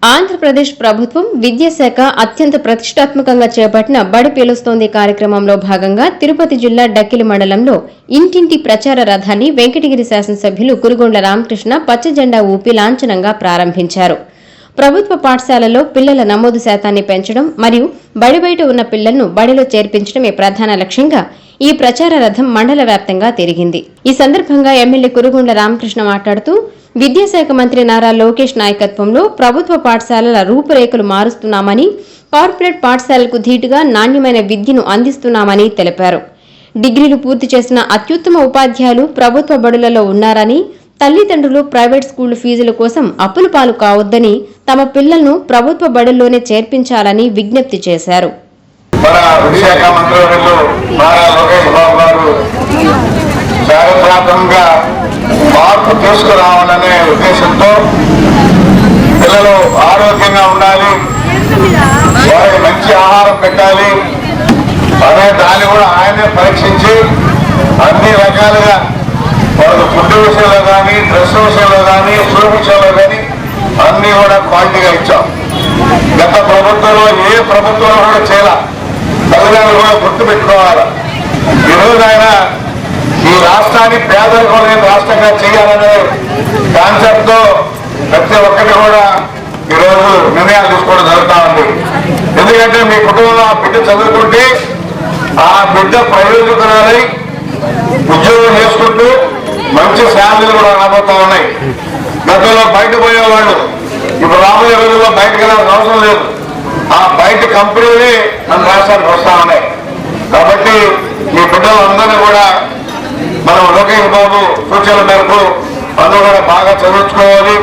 ఆంధ్రప్రదేశ్ ప్రభుత్వం విద్యాశాఖ అత్యంత ప్రతిష్టాత్మకంగా చేపట్టిన బడి పిలుస్తోంది కార్యక్రమంలో భాగంగా తిరుపతి జిల్లా డక్కిలి మండలంలో ఇంటింటి ప్రచార రథాన్ని వెంకటగిరి శాసనసభ్యులు కురుగొండ్ల రామకృష్ణ పచ్చజెండా ఊపి లాంఛనంగా ప్రారంభించారు. ప్రభుత్వ పాఠశాలలో పిల్లల నమోదు శాతాన్ని పెంచడం మరియు బడి బయట ఉన్న పిల్లలను బడిలో చేర్పించడమే ప్రధాన లక్ష్యంగా ఈ ప్రచార రథం మండల వ్యాప్తంగా తిరిగింది. ఈ సందర్భంగా ఎమ్మెల్యే కురుగొండ్ల రామకృష్ణ మాట్లాడుతూ విద్యాశాఖ మంత్రి నారా లోకేష్ నాయకత్వంలో ప్రభుత్వ పాఠశాలల రూపురేఖలు మారుస్తున్నామని, కార్పొరేట్ పాఠశాలలకు ధీటుగా నాణ్యమైన విద్యను అందిస్తున్నామని తెలిపారు. డిగ్రీలు పూర్తి చేసిన అత్యుత్తమ ఉపాధ్యాయులు ప్రభుత్వ బడులలో ఉన్నారని, తల్లిదండ్రులు ప్రైవేట్ స్కూళ్ల ఫీజుల కోసం అప్పుల పాలు కావద్దని, తమ పిల్లలను ప్రభుత్వ బడుల్లోనే చేర్పించాలని విజ్ఞప్తి చేశారు. మార్పు తీసుకురావాలనే ఉద్దేశంతో పిల్లలు ఆరోగ్యంగా ఉండాలి, వారికి మంచి ఆహారం పెట్టాలి అనే దాన్ని కూడా ఆయనే పరీక్షించి అన్ని రకాలుగా వాళ్ళకు ఫుడ్ విషయంలో కానీ, డ్రెస్ విషయంలో కానీ, షూ విషయంలో కానీ అన్ని కూడా క్వాలిటీగా ఇచ్చాం. గత ప్రభుత్వంలో ఏ ప్రభుత్వంలో కూడా చేయాల తల్లిదండ్రులు కూడా గుర్తు పెట్టుకోవాలి. ఈరోజు ఆయన ఈ రాష్ట్రాన్ని పేదరికం లేని రాష్ట్రంగా చేయాలనే కాన్సెప్ట్ తో ప్రతి ఒక్కటి కూడా ఈరోజు నిర్ణయాలు తీసుకోవడం జరుగుతూ ఉంది. ఎందుకంటే మీ కుటుంబంలో ఆ బిడ్డ చదువుకుంటే ఆ బిడ్డ ప్రయోజకురాలై ఉద్యోగం చేసుకుంటూ మంచి శాలరీలు కూడా రాబోతా ఉన్నాయి. గతంలో బయట పోయేవాళ్ళు ఇప్పుడు రాబోయే రోజుల్లో బయటకు వెళ్ళాల్సిన అవసరం లేదు. ఆ బయట కంపెనీలే మన రాష్ట్రానికి వస్తా ఉన్నాయి. కాబట్టి మీ బిడ్డలందరినీ కూడా మనం లోకేష్ బాబు సూచనల మేరకు అందరూ కూడా బాగా చదువుకోవాలి.